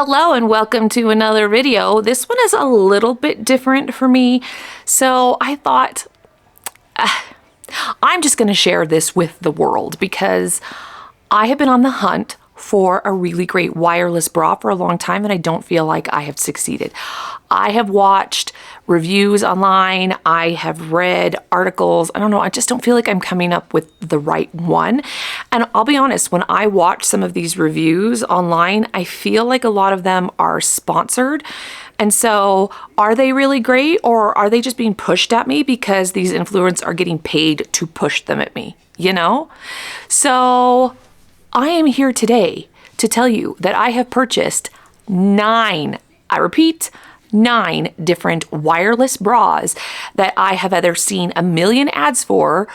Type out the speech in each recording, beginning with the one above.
Hello and welcome to another video. This one is a little bit different for me, so I thought I'm just going to share this with the world because I have been on the hunt for a really great wireless bra for a long time and I don't feel like I have succeeded. I have watched reviews online, I have read articles, I don't know, I just don't feel like I'm coming up with the right one. And I'll be honest, when I watch some of these reviews online, I feel like a lot of them are sponsored. And so are they really great or are they just being pushed at me because these influencers are getting paid to push them at me, you know? So I am here today to tell you that I have purchased 9, I repeat, 9 different wireless bras that I have either seen a million ads for,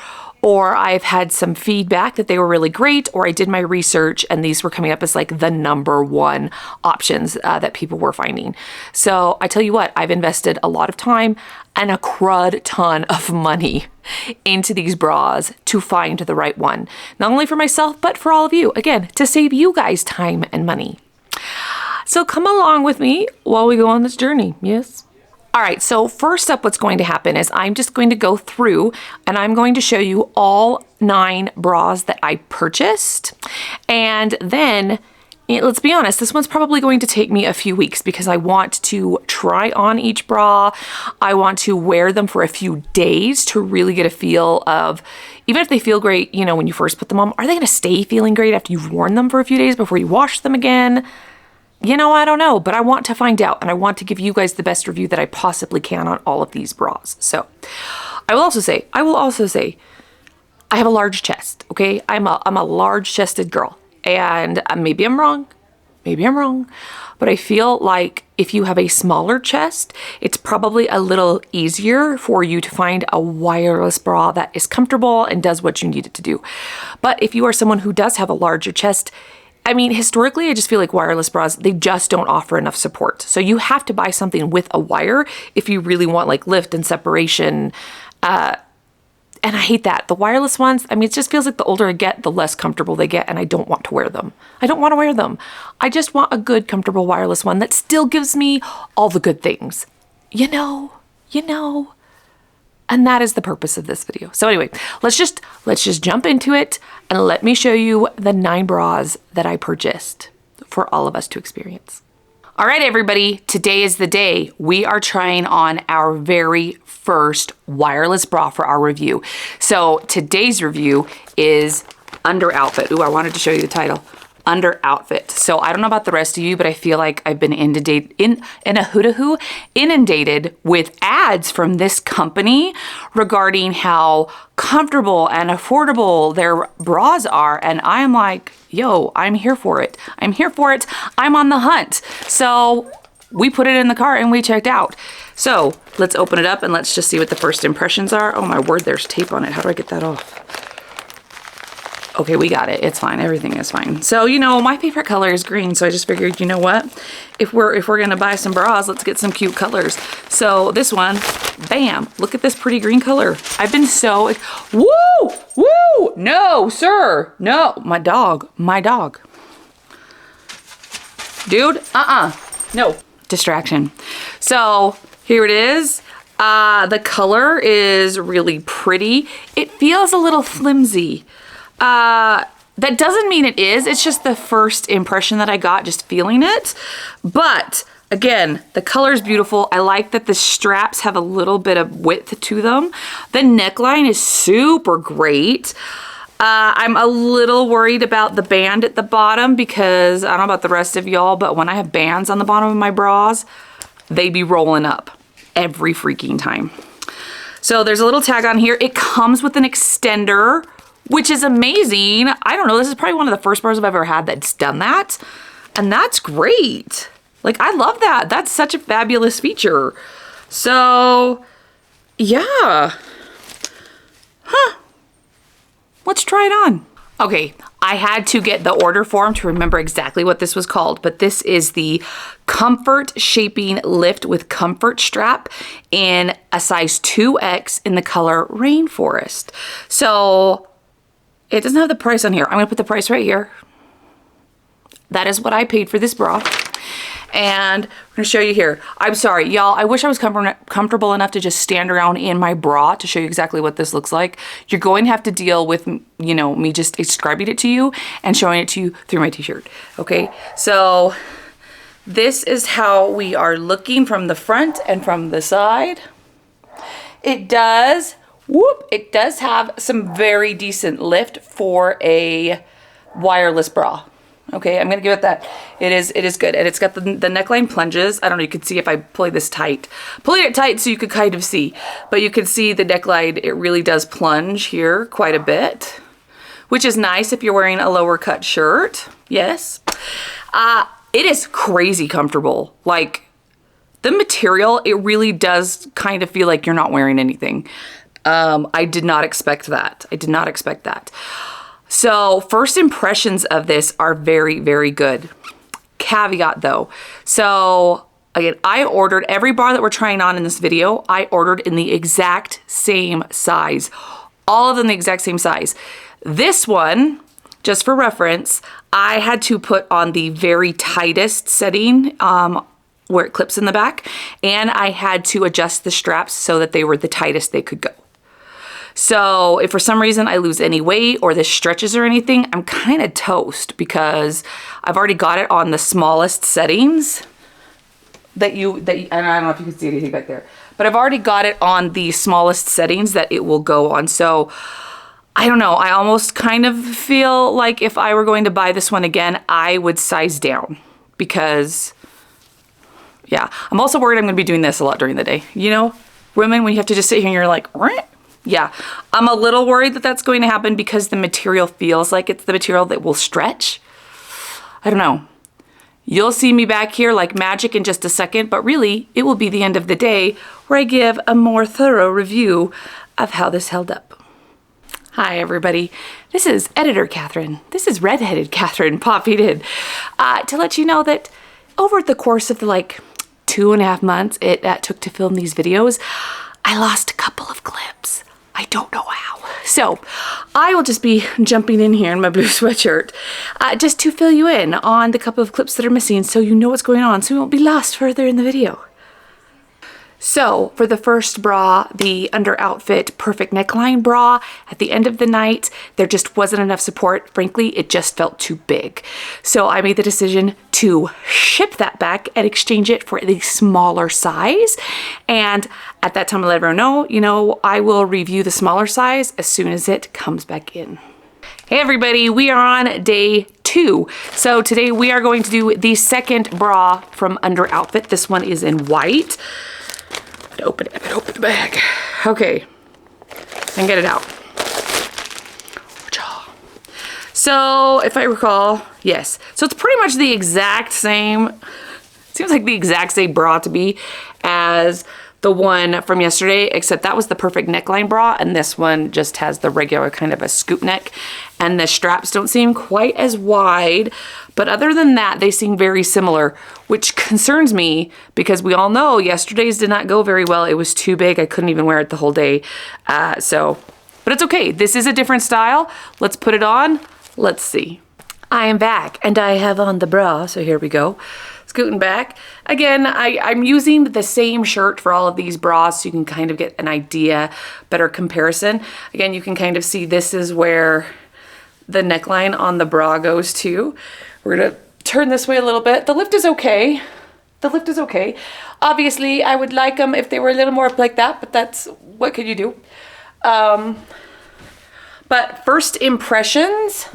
or I've had some feedback that they were really great, or I did my research and these were coming up as like the #1 options that people were finding. So I tell you what, I've invested a lot of time and a crud ton of money into these bras to find the right one. Not only for myself, but for all of you. Again, to save you guys time and money. So come along with me while we go on this journey, yes? All right, so first up what's going to happen is I'm just going to go through and I'm going to show you all 9 bras that I purchased. And then, let's be honest, this one's probably going to take me a few weeks because I want to try on each bra. I want to wear them for a few days to really get a feel of, even if they feel great, you know, when you first put them on, are they gonna stay feeling great after you've worn them for a few days before you wash them again? You know, I don't know, but I want to find out and I want to give you guys the best review that I possibly can on all of these bras. So I will also say, I have a large chest, okay? I'm a large chested girl and maybe I'm wrong, but I feel like if you have a smaller chest, it's probably a little easier for you to find a wireless bra that is comfortable and does what you need it to do. But if you are someone who does have a larger chest, I mean, historically, I just feel like wireless bras, they just don't offer enough support. So you have to buy something with a wire if you really want like lift and separation. And I hate that. The wireless ones, I mean, it just feels like the older I get, the less comfortable they get, and I don't want to wear them. I don't want to wear them. I just want a good, comfortable wireless one that still gives me all the good things. You know. And that is the purpose of this video. So anyway, let's just jump into it and let me show you the 9 bras that I purchased for all of us to experience. All right, everybody, today is the day. We are trying on our very first wireless bra for our review. So today's review is Underoutfit. Ooh, I wanted to show you the title. Underoutfit. So I don't know about the rest of you, but I feel like I've been inundated with ads from this company regarding how comfortable and affordable their bras are. And I'm like, yo, I'm here for it. I'm on the hunt. So we put it in the cart and we checked out. So let's open it up and let's just see what the first impressions are. Oh my word, there's tape on it. How do I get that off? Okay, we got it. It's fine. Everything is fine. So, you know, my favorite color is green. So I just figured, you know what? If we're gonna buy some bras, let's get some cute colors. So this one, bam! Look at this pretty green color. I've been so woo! No, sir, no, my dog, dude. No distraction. So here it is. The color is really pretty. It feels a little flimsy. That doesn't mean it is. It's just the first impression that I got just feeling it. But again, the color is beautiful. I like that the straps have a little bit of width to them. The neckline is super great. I'm a little worried about the band at the bottom because I don't know about the rest of y'all, but when I have bands on the bottom of my bras, they be rolling up every freaking time. So there's a little tag on here. It comes with an extender, which is amazing. I don't know, this is probably one of the first bras I've ever had that's done that. And that's great. Like, I love that. That's such a fabulous feature. So, yeah. Let's try it on. Okay, I had to get the order form to remember exactly what this was called, but this is the Comfort Shaping Lift with Comfort Strap in a size 2X in the color Rainforest. So, it doesn't have the price on here. I'm gonna put the price right here. That is what I paid for this bra. And we're gonna show you here. I'm sorry, y'all, I wish I was comfortable enough to just stand around in my bra to show you exactly what this looks like. You're going to have to deal with, you know, me just describing it to you and showing it to you through my t-shirt, okay? So this is how we are looking from the front and from the side. It does, it does have some very decent lift for a wireless bra. Okay, I'm gonna give it that. It is good, and it's got the neckline plunges. I don't know, you can see if I pull this tight. Pulling it tight so you could kind of see, but you can see the neckline, it really does plunge here quite a bit, which is nice if you're wearing a lower cut shirt, yes. It is crazy comfortable. Like, the material, it really does kind of feel like you're not wearing anything. I did not expect that. I did not expect that. So first impressions of this are very, very good. Caveat though. So again, I ordered every bra that we're trying on in this video, I ordered in the exact same size. All of them the exact same size. This one, just for reference, I had to put on the very tightest setting where it clips in the back, and I had to adjust the straps so that they were the tightest they could go. So if for some reason I lose any weight or this stretches or anything, I'm kind of toast because I've already got it on the smallest settings and I don't know if you can see anything back there, but I've already got it on the smallest settings that it will go on. So I don't know, I almost kind of feel like if I were going to buy this one again, I would size down because, yeah, I'm also worried I'm gonna be doing this a lot during the day. You know, women, when you have to just sit here and you're like, Rah! Yeah, I'm a little worried that that's going to happen because the material feels like it's the material that will stretch. I don't know. You'll see me back here like magic in just a second, but really it will be the end of the day where I give a more thorough review of how this held up. Hi everybody, this is Editor Catherine. This is Redheaded Catherine popping in to let you know that over the course of the like 2.5 months it took to film these videos, I lost a couple of clips. I don't know how. So I will just be jumping in here in my blue sweatshirt just to fill you in on the couple of clips that are missing so you know what's going on so you won't be lost further in the video. So for the first bra, the Underoutfit Perfect Neckline bra, at the end of the night, there just wasn't enough support. Frankly, it just felt too big. So I made the decision to ship that back and exchange it for the smaller size. And at that time, I let everyone know, you know, I will review the smaller size as soon as it comes back in. Hey everybody, we are on day 2. So today we are going to do the second bra from Underoutfit. This one is in white. Open the bag. Okay, and get it out. So if I recall, yes. So it's pretty much the exact same, seems like the exact same bra to me as the one from yesterday, except that was the Perfect Neckline bra, and this one just has the regular kind of a scoop neck, and the straps don't seem quite as wide, but other than that, they seem very similar, which concerns me because we all know yesterday's did not go very well. It was too big. I couldn't even wear it the whole day. But it's okay. This is a different style. Let's put it on. Let's see. I am back, and I have on the bra, so here we go. Scooting back. Again, I'm using the same shirt for all of these bras so you can kind of get an idea, better comparison. Again, you can kind of see this is where the neckline on the bra goes to. We're gonna turn this way a little bit. The lift is okay. The lift is okay. Obviously, I would like them if they were a little more up like that, but that's, what could you do? But first impressions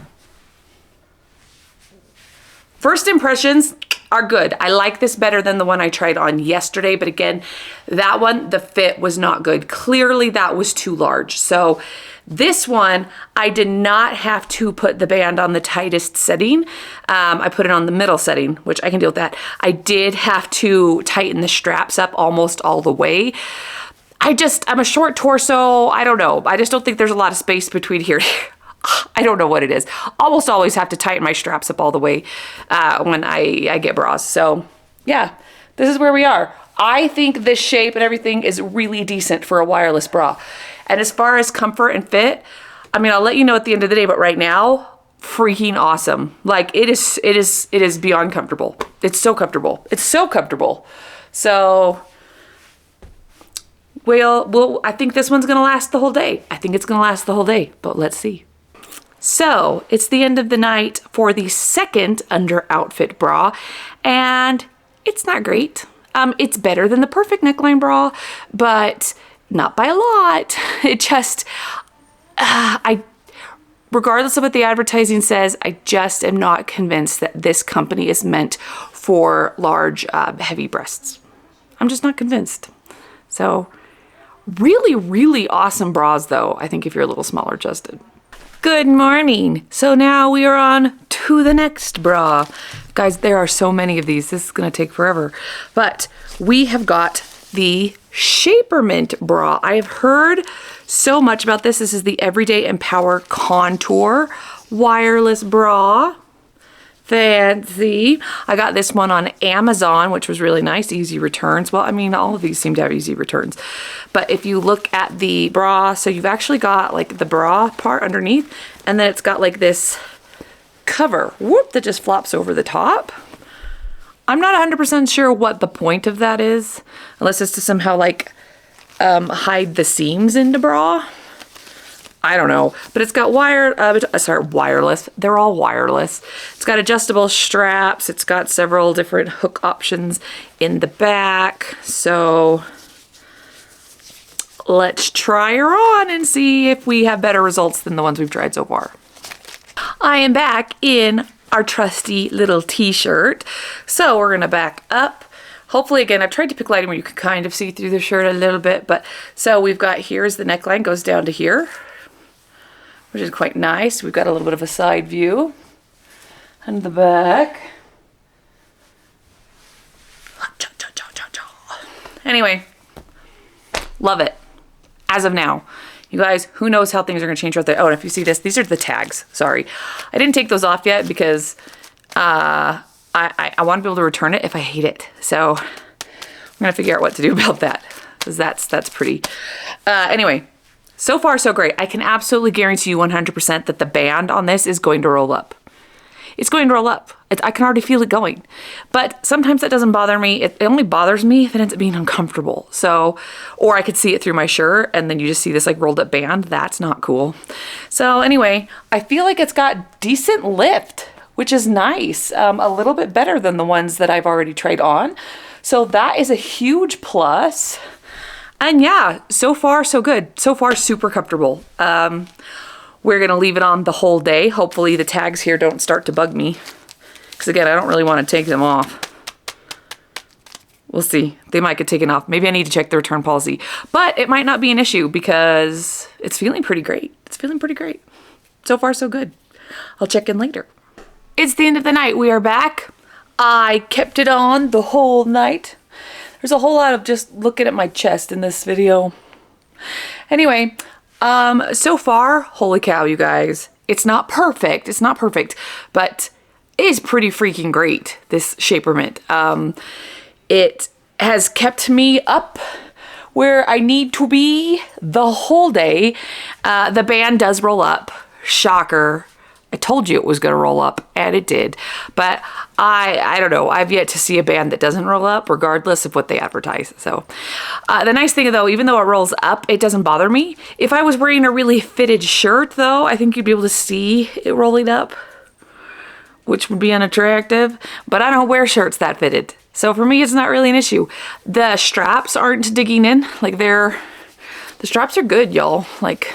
are good. I like this better than the one I tried on yesterday, but again, that one, the fit was not good. Clearly that was too large. So this one, I did not have to put the band on the tightest setting. I put it on the middle setting, which I can deal with that. I did have to tighten the straps up almost all the way. I'm a short torso. I don't know. I just don't think there's a lot of space between here. I don't know what it is. Almost always have to tighten my straps up all the way when I get bras. So yeah, this is where we are. I think this shape and everything is really decent for a wireless bra. And as far as comfort and fit, I mean, I'll let you know at the end of the day, but right now, freaking awesome. Like it is beyond comfortable. It's so comfortable. It's so comfortable. So I think this one's gonna last the whole day. I think it's gonna last the whole day, but let's see. So it's the end of the night for the second Underoutfit bra, and it's not great. It's better than the Perfect Neckline bra, but not by a lot. It just, regardless of what the advertising says, I just am not convinced that this company is meant for large, heavy breasts. I'm just not convinced. So really, really awesome bras though, I think if you're a little smaller adjusted. Good morning. So now we are on to the next bra. Guys, there are so many of these. This is gonna take forever. But we have got the Shapermint bra. I have heard so much about this. This is the Everyday Empower Contour wireless bra. Fancy. I got this one on Amazon, which was really nice. Easy returns. Well, I mean, all of these seem to have easy returns. But if you look at the bra, so you've actually got like the bra part underneath, and then it's got like this cover, whoop, that just flops over the top. I'm not 100% sure what the point of that is, unless it's to somehow like hide the seams in the bra. I don't know, but it's got wireless. They're all wireless. It's got adjustable straps. It's got several different hook options in the back. So let's try her on and see if we have better results than the ones we've tried so far. I am back in our trusty little t-shirt. So we're gonna back up. Hopefully, again, I've tried to pick lighting where you can kind of see through the shirt a little bit, but so we've got here's the neckline goes down to here, which is quite nice. We've got a little bit of a side view and the back. Anyway, love it. As of now, you guys, who knows how things are gonna change out there. Oh, and if you see this, these are the tags. Sorry, I didn't take those off yet because I want to be able to return it if I hate it. So I'm gonna figure out what to do about that, because that's pretty. Anyway. So far, so great. I can absolutely guarantee you 100% that the band on this is going to roll up. It's going to roll up. I can already feel it going. But sometimes that doesn't bother me. It only bothers me if it ends up being uncomfortable. So, or I could see it through my shirt and then you just see this like rolled up band. That's not cool. So anyway, I feel like it's got decent lift, which is nice. A little bit better than the ones that I've already tried on. So that is a huge plus. And yeah, so far so good. So far super comfortable. We're gonna leave it on the whole day. Hopefully the tags here don't start to bug me. Because again, I don't really want to take them off. We'll see. They might get taken off. Maybe I need to check the return policy. But it might not be an issue because it's feeling pretty great. It's feeling pretty great. So far so good. I'll check in later. It's the end of the night. We are back. I kept it on the whole night. There's a whole lot of just looking at my chest in this video. Anyway, so far, holy cow, you guys. It's not perfect. It's not perfect, but it is pretty freaking great, this Shapermint. It has kept me up where I need to be the whole day. The band does roll up. Shocker. I told you it was going to roll up, and it did. But I don't know. I've yet to see a band that doesn't roll up, regardless of what they advertise. So the nice thing, though, even though it rolls up, it doesn't bother me. If I was wearing a really fitted shirt, though, I think you'd be able to see it rolling up, which would be unattractive. But I don't wear shirts that fitted. So for me, it's not really an issue. The straps aren't digging in. Like the straps are good, y'all. Like,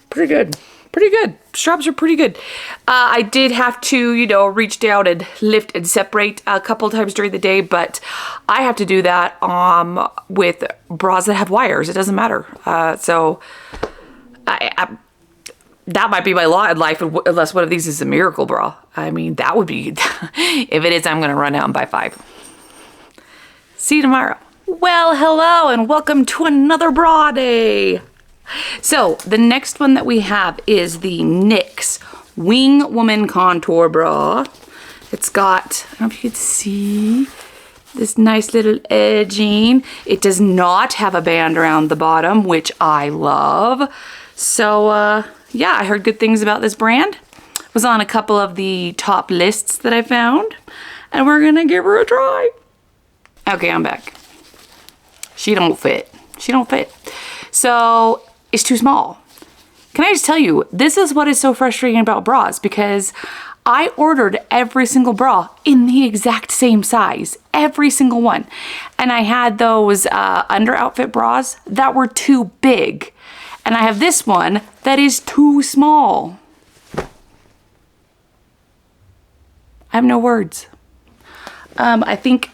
pretty good. Pretty good. Straps are pretty good. I did have to, you know, reach down and lift and separate a couple times during the day, but I have to do that with bras that have wires. It doesn't matter. So that might be my lot in life, unless one of these is a miracle bra. I mean, that would be, if it is, I'm going to run out and buy 5. See you tomorrow. Well, hello and welcome to another bra day. So the next one that we have is the Knix WingWoman Contour Bra. It's got, I don't know if you can see, this nice little edging. It does not have a band around the bottom, which I love. So yeah, I heard good things about this brand. Was on a couple of the top lists that I found, and we're gonna give her a try. Okay, I'm back. She don't fit. She don't fit. So it's too small. Can I just tell you, this is what is so frustrating about bras, because I ordered every single bra in the exact same size, every single one. And I had those Underoutfit bras that were too big. And I have this one that is too small. I have no words. I think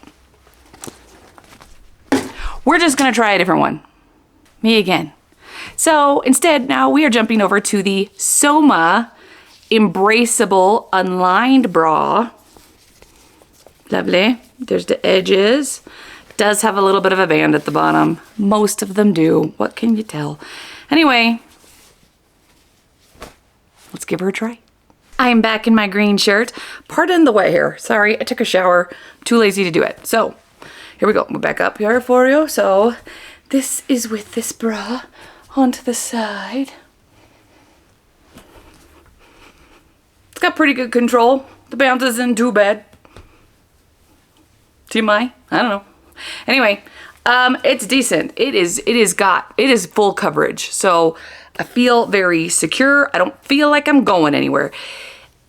we're just gonna try a different one. Me again. So instead, now we are jumping over to the Soma Embraceable Unlined bra. Lovely. There's the edges. Does have a little bit of a band at the bottom. Most of them do. What can you tell? Anyway, let's give her a try. I am back in my green shirt. Pardon the wet hair. Sorry, I took a shower. I'm too lazy to do it. So here we go. We'll back up here for you. So this is with this bra onto the side. It's got pretty good control. The bounce isn't too bad. TMI? I don't know. Anyway, it's decent. It is full coverage. So I feel very secure. I don't feel like I'm going anywhere.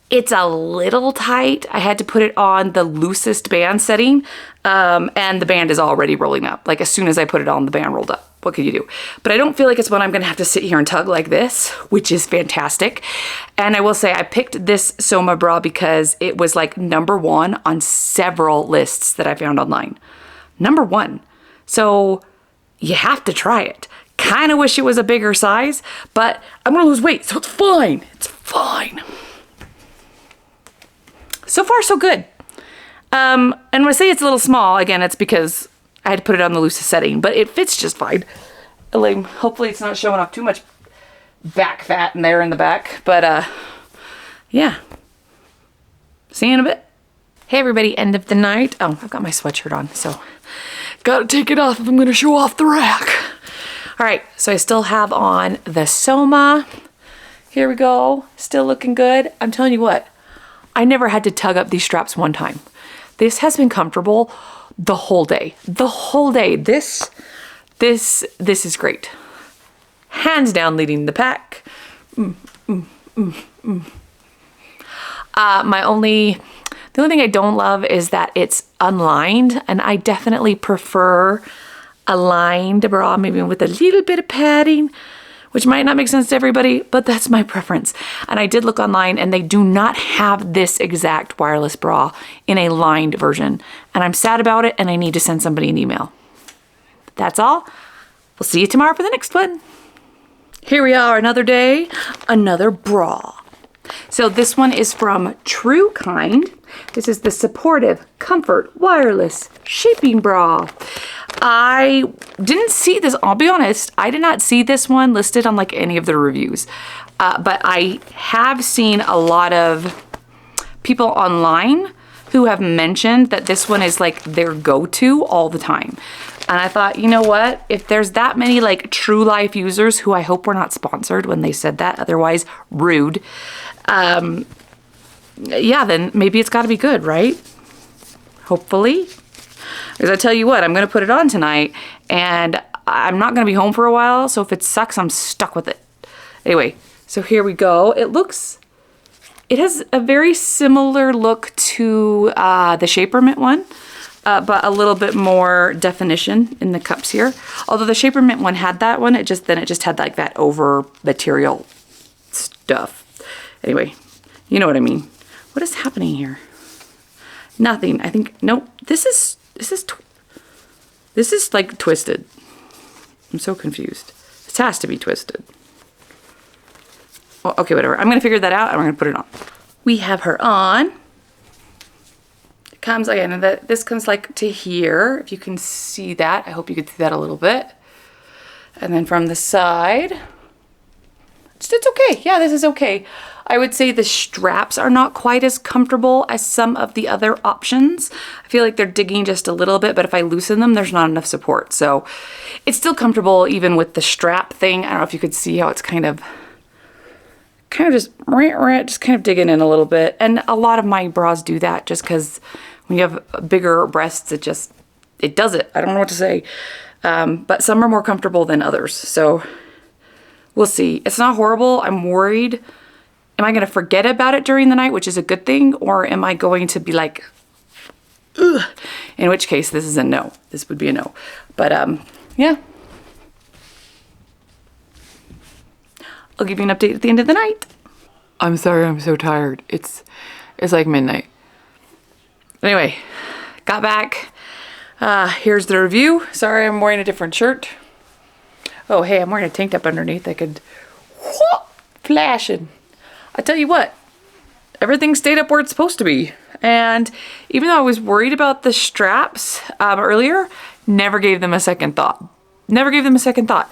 It's a little tight. I had to put it on the loosest band setting, and the band is already rolling up. Like as soon as I put it on, the band rolled up. What could you do? But I don't feel like it's one I'm gonna have to sit here and tug like this, which is fantastic. And I will say I picked this Soma bra because it was like #1 on several lists that I found online. #1. So you have to try it. Kind of wish it was a bigger size, but I'm gonna lose weight, so it's fine. It's fine. So far, so good. And when I say it's a little small, again, it's because I had to put it on the loosest setting, but it fits just fine. Like, hopefully it's not showing off too much back fat in there in the back, but yeah. See you in a bit. Hey everybody, end of the night. Oh, I've got my sweatshirt on, so gotta take it off if I'm gonna show off the rack. All right, so I still have on the Soma. Here we go, still looking good. I'm telling you what, I never had to tug up these straps one time. This has been comfortable the whole day. The whole day. This is great. Hands down leading the pack. The only thing I don't love is that it's unlined, and I definitely prefer a lined bra, maybe with a little bit of padding, which might not make sense to everybody, but that's my preference. And I did look online and they do not have this exact wireless bra in a lined version. And I'm sad about it, and I need to send somebody an email. That's all. We'll see you tomorrow for the next one. Here we are, another day, another bra. So this one is from Truekind. This is the Supportive Comfort Wireless Shaping Bra. I didn't see this, I'll be honest, I did not see this one listed on like any of the reviews, but I have seen a lot of people online who have mentioned that this one is like their go-to all the time. And I thought, you know what, if there's that many like true life users who I hope were not sponsored when they said that, otherwise rude, yeah, then maybe it's gotta be good, right? Hopefully. Because I tell you what, I'm gonna put it on tonight and I'm not gonna be home for a while, so if it sucks, I'm stuck with it. Anyway, so here we go. It has a very similar look to the Shapermint one, but a little bit more definition in the cups here. Although the Shapermint one had that one, it just had like that over material stuff. Anyway, you know what I mean. What is happening here? Nothing. I think, nope, this is like twisted. I'm so confused. This has to be twisted. Well, okay, whatever. I'm gonna figure that out and we're gonna put it on. We have her on. It comes again, and this comes like to here. If you can see that, I hope you can see that a little bit. And then from the side, it's okay. Yeah, this is okay. I would say the straps are not quite as comfortable as some of the other options. I feel like they're digging just a little bit, but if I loosen them, there's not enough support. So it's still comfortable even with the strap thing. I don't know if you could see how it's kind of kind of just kind of digging in a little bit. And a lot of my bras do that just because when you have bigger breasts, it does it. I don't know what to say. But some are more comfortable than others. So we'll see. It's not horrible. I'm worried. Am I going to forget about it during the night, which is a good thing? Or am I going to be like, ugh? In which case, this is a no. This would be a no. But yeah. I'll give you an update at the end of the night. I'm sorry, I'm so tired. It's like midnight. Anyway, got back. Here's the review. Sorry, I'm wearing a different shirt. Oh, hey, I'm wearing a tank top underneath. I could flashing. I tell you what, everything stayed up where it's supposed to be. And even though I was worried about the straps earlier, never gave them a second thought. Never gave them a second thought.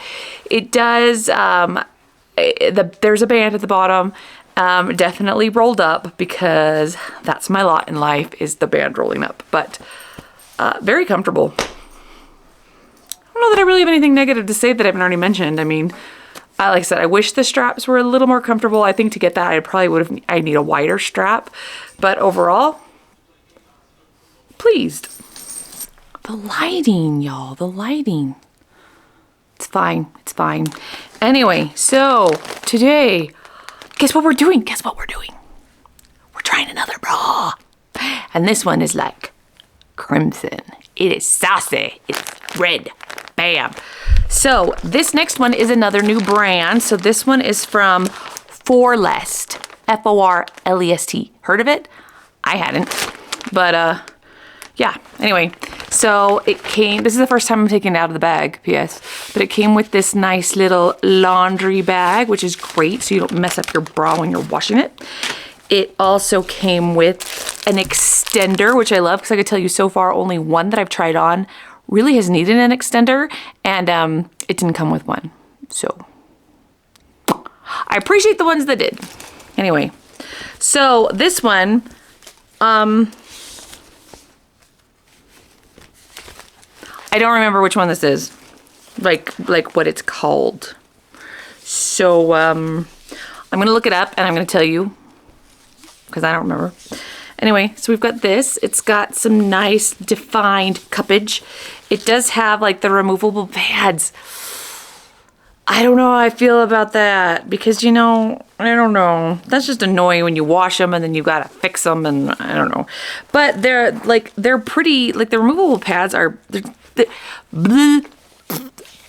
It does. There's a band at the bottom, definitely rolled up because that's my lot in life is the band rolling up, but very comfortable. I don't know that I really have anything negative to say that I haven't already mentioned. I mean, like I said, I wish the straps were a little more comfortable. I think to get that, I need a wider strap, but overall, pleased. The lighting, y'all, the lighting. It's fine. It's fine. Anyway, so today, guess what we're doing? Guess what we're doing? We're trying another bra. And this one is like crimson. It is saucy. It's red. Bam. So this next one is another new brand. So this one is from Forlest. Forlest. Heard of it? I hadn't. But yeah, anyway, so it came, this is the first time I'm taking it out of the bag, P.S., but it came with this nice little laundry bag, which is great, so you don't mess up your bra when you're washing it. It also came with an extender, which I love, because I could tell you so far, only one that I've tried on really has needed an extender, and it didn't come with one, so I appreciate the ones that did. Anyway, so this one, I don't remember which one this is, like what it's called. So I'm gonna look it up and I'm gonna tell you because I don't remember. Anyway, so we've got this. It's got some nice defined cuppage. It does have like the removable pads. I don't know how I feel about that because, you know, I don't know. That's just annoying when you wash them and then you gotta fix them and I don't know. But they're pretty, like the removable pads are, there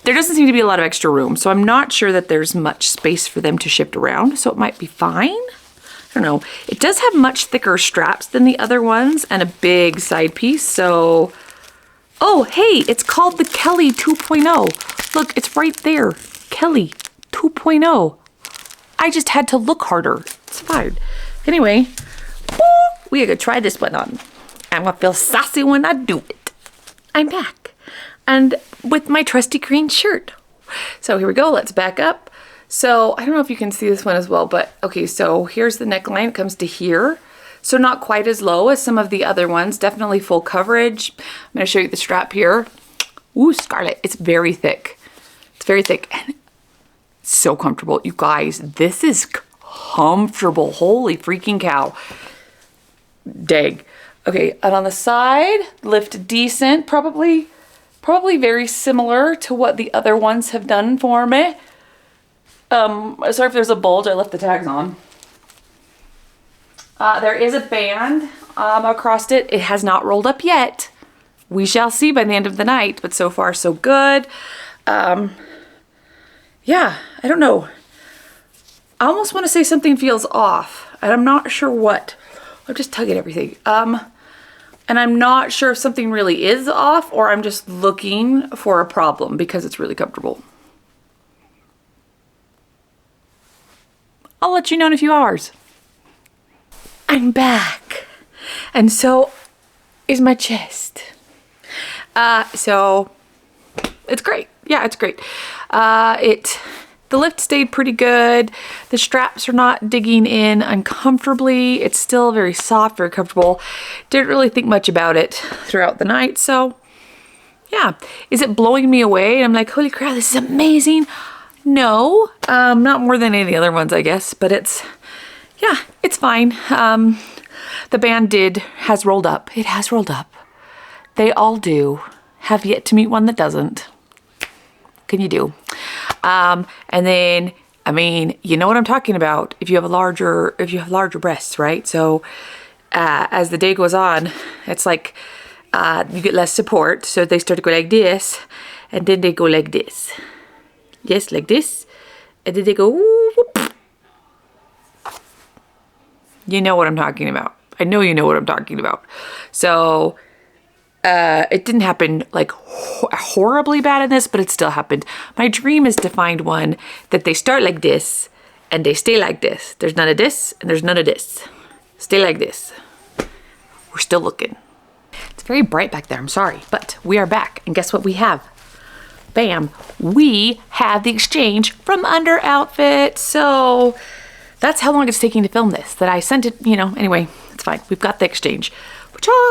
doesn't seem to be a lot of extra room. So I'm not sure that there's much space for them to shift around. So it might be fine. I don't know. It does have much thicker straps than the other ones and a big side piece. So, oh, hey, it's called the Kelly 2.0. Look, it's right there. Kelly 2.0. I just had to look harder. It's fine. Anyway, we gotta try this one on. I'm gonna feel sassy when I do it. I'm back. And with my trusty green shirt. So here we go. Let's back up. So I don't know if you can see this one as well, but okay, so here's the neckline. It comes to here. So not quite as low as some of the other ones. Definitely full coverage. I'm gonna show you the strap here. Ooh, Scarlet. It's very thick. It's very thick and so comfortable. You guys, this is comfortable. Holy freaking cow. Dang. Okay, and on the side, lift decent. Probably very similar to what the other ones have done for me. Sorry if there's a bulge, I left the tags on. There is a band across it. It has not rolled up yet. We shall see by the end of the night, but so far so good. Yeah, I don't know. I almost want to say something feels off, and I'm not sure what. I'm just tugging everything. And I'm not sure if something really is off or I'm just looking for a problem because it's really comfortable. I'll let you know in a few hours. I'm back. And so is my chest. So it's great. Yeah, it's great. The lift stayed pretty good. The straps are not digging in uncomfortably. It's still very soft, very comfortable. Didn't really think much about it throughout the night. So yeah, is it blowing me away? I'm like, holy crap, this is amazing. No, not more than any of the other ones, I guess, but it's, yeah, it's fine. The band has rolled up. It has rolled up. They all do. Have yet to meet one that doesn't. Can you do? And then, I mean, you know what I'm talking about. If you have larger breasts, right? So, as the day goes on, it's like, you get less support. So they start to go like this, and then they go like this. Yes, like this. And then they go, whoop. You know what I'm talking about. I know you know what I'm talking about. So, it didn't happen like horribly bad in this, but it still happened. My dream is to find one that they start like this and they stay like this. There's none of this and there's none of this. Stay like this. We're still looking. It's very bright back there. I'm sorry, but we are back. And guess what we have? Bam. We have the exchange from Underoutfit. So that's how long it's taking to film this. That I sent it, you know, anyway, it's fine. We've got the exchange.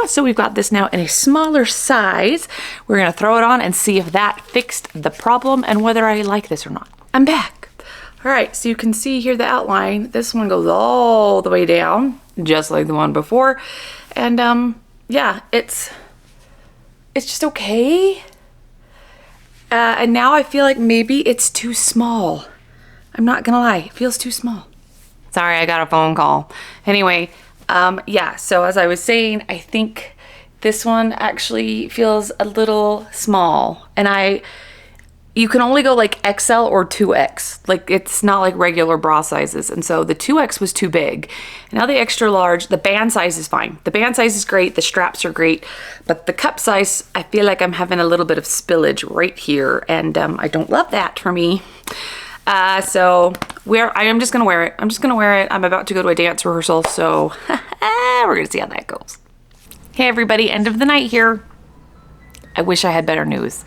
So we've got this now in a smaller size. We're gonna throw it on and see if that fixed the problem and whether I like this or not. I'm back. All right, so you can see here the outline. This one goes all the way down, just like the one before. And yeah, it's just okay. And now I feel like maybe it's too small. I'm not gonna lie, it feels too small. Sorry, I got a phone call. Anyway, yeah, so as I was saying, I think this one actually feels a little small, and you can only go like XL or 2X. Like, it's not like regular bra sizes. And so the 2X was too big. Now the extra large, the band size is fine. The band size is great. The straps are great, but the cup size, I feel like I'm having a little bit of spillage right here. And, I don't love that for me. So I am just gonna wear it. I'm just gonna wear it. I'm about to go to a dance rehearsal, so we're gonna see how that goes. Hey everybody, end of the night here. I wish I had better news.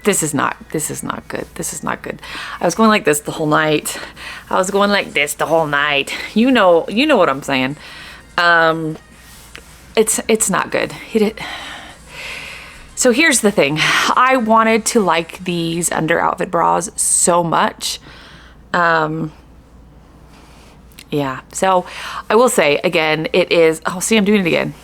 This is not good. This is not good. I was going like this the whole night. You know what I'm saying. It's not good. So here's the thing. I wanted to like these Underoutfit bras so much. Yeah, so I will say again, it is, oh, see, I'm doing it again.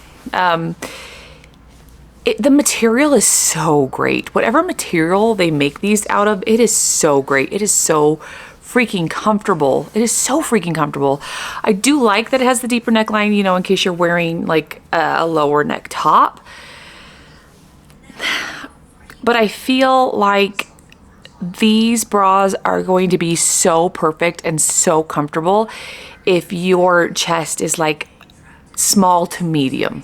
The material is so great. Whatever material they make these out of, it is so great. It is so freaking comfortable. It is so freaking comfortable. I do like that it has the deeper neckline, you know, in case you're wearing like a lower neck top. But I feel like these bras are going to be so perfect and so comfortable if your chest is like small to medium.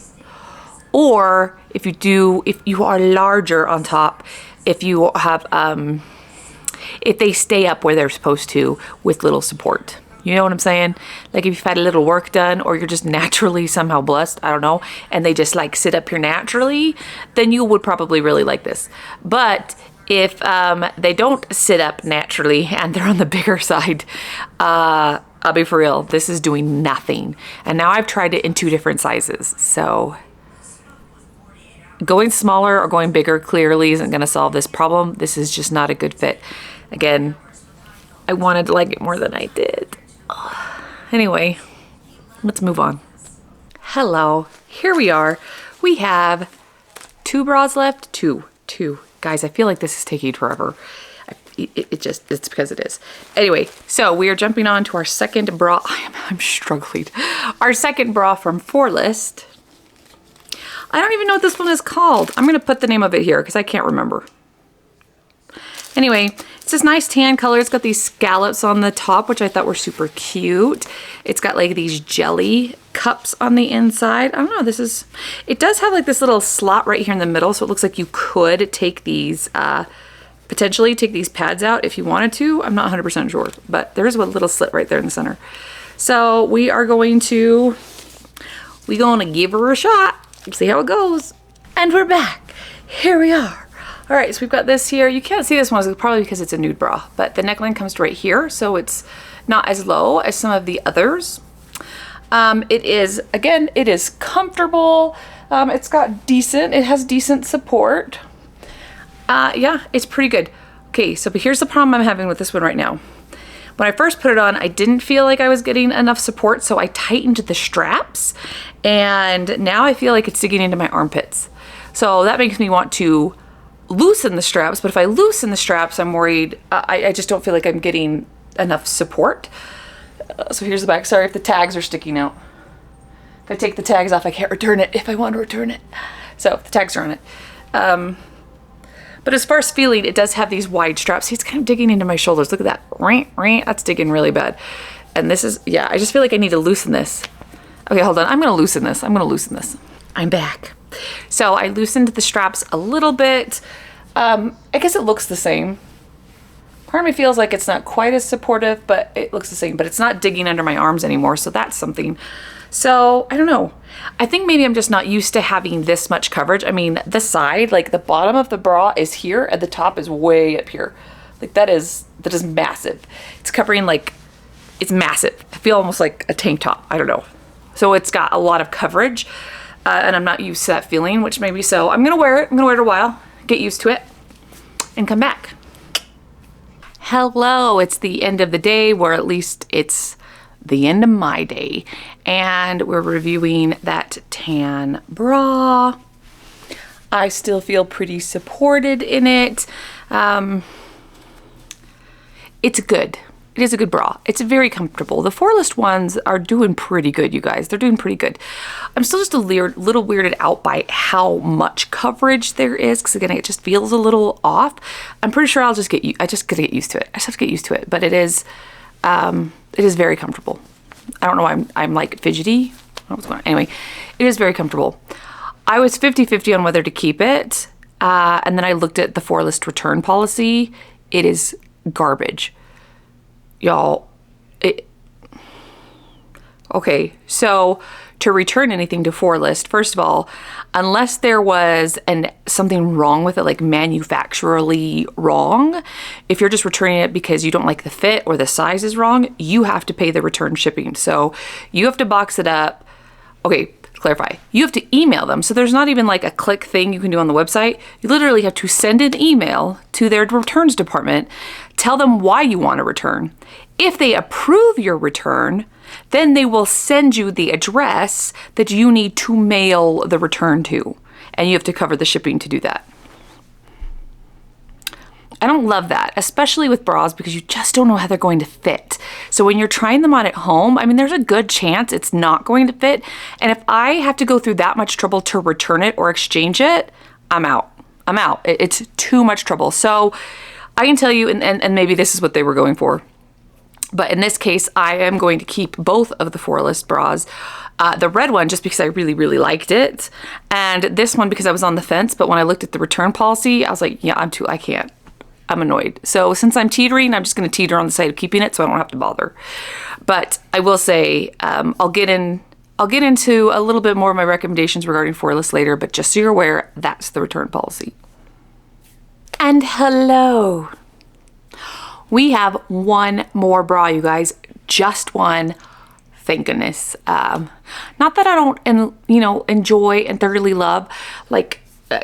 Or if you are larger on top, if you have, if they stay up where they're supposed to with little support. You know what I'm saying? Like if you've had a little work done or you're just naturally somehow blessed, I don't know, and they just like sit up here naturally, then you would probably really like this. But if they don't sit up naturally and they're on the bigger side, I'll be for real, this is doing nothing. And now I've tried it in 2 different sizes. So going smaller or going bigger clearly isn't gonna solve this problem. This is just not a good fit. Again, I wanted to like it more than I did. Anyway, let's move on. Hello, here we are. We have 2 bras left. Two. Guys, I feel like this is taking forever. It's because it is. Anyway, so we are jumping on to our second bra. I'm struggling. Our second bra from Forlest. I don't even know what this one is called. I'm gonna put the name of it here because I can't remember. Anyway, it's this nice tan color. It's got these scallops on the top, which I thought were super cute. It's got like these jelly cups on the inside. I don't know, it does have like this little slot right here in the middle, so it looks like you could take these, potentially take these pads out if you wanted to. I'm not 100% sure, but there is a little slit right there in the center. So we are going to give her a shot, see how it goes. And we're back. Here we are. All right, so we've got this here. You can't see this one, probably because it's a nude bra, but the neckline comes right here, so it's not as low as some of the others. It is comfortable. It has decent support. Yeah, it's pretty good. Okay, so here's the problem I'm having with this one right now. When I first put it on, I didn't feel like I was getting enough support, so I tightened the straps, and now I feel like it's digging into my armpits. So that makes me want to loosen the straps, but if I loosen the straps, I'm worried, I just don't feel like I'm getting enough support. So here's the back. Sorry if the tags are sticking out. If I take the tags off, I can't return it if I want to return it. So the tags are on it. But as far as feeling, it does have these wide straps. See, it's kind of digging into my shoulders. Look at that. That's digging really bad. And this is, yeah, I just feel like I need to loosen this. Okay, hold on. I'm going to loosen this. I'm back. So I loosened the straps a little bit. I guess it looks the same. Part of me feels like it's not quite as supportive, but it looks the same. But it's not digging under my arms anymore, so that's something. So, I don't know. I think maybe I'm just not used to having this much coverage. I mean, the side, like the bottom of the bra is here, and the top is way up here. Like that is massive. It's covering like, it's massive. I feel almost like a tank top. I don't know. So it's got a lot of coverage, and I'm not used to that feeling, which maybe so. I'm gonna wear it. I'm gonna wear it a while, get used to it, and come back. Hello, it's the end of the day, or at least it's the end of my day, and we're reviewing that tan bra. I still feel pretty supported in it. It's good. It is a good bra. It's very comfortable. The Forlest ones are doing pretty good, you guys. They're doing pretty good. I'm still just a little weirded out by how much coverage there is, because again, it just feels a little off. I'm pretty sure I just gotta get used to it. I just have to get used to it, but it is very comfortable. I don't know why I'm like fidgety. I don't know what's going on. Anyway, it is very comfortable. I was 50-50 on whether to keep it, and then I looked at the Forlest return policy. It is garbage. Y'all, okay, so to return anything to Forlest, first of all, unless there was something wrong with it, like manufacturally wrong, if you're just returning it because you don't like the fit or the size is wrong, you have to pay the return shipping. So you have to box it up. Okay, to clarify, you have to email them. So there's not even like a click thing you can do on the website. You literally have to send an email to their returns department, tell them why you want to return. If they approve your return, then they will send you the address that you need to mail the return to, and you have to cover the shipping to do that. I don't love that, especially with bras, because you just don't know how they're going to fit. So when you're trying them on at home, I mean, there's a good chance it's not going to fit. And if I have to go through that much trouble to return it or exchange it, I'm out. It's too much trouble. So I can tell you, and maybe this is what they were going for, but in this case, I am going to keep both of the Forlest bras. The red one, just because I really, really liked it. And this one, because I was on the fence. But when I looked at the return policy, I was like, yeah, I can't. I'm annoyed. So since I'm teetering, I'm just going to teeter on the side of keeping it so I don't have to bother. But I will say, I'll get into a little bit more of my recommendations regarding Forlest later. But just so you're aware, that's the return policy. And hello. We have one more bra, you guys. Just one. Thank goodness. Not that I don't, enjoy and thoroughly love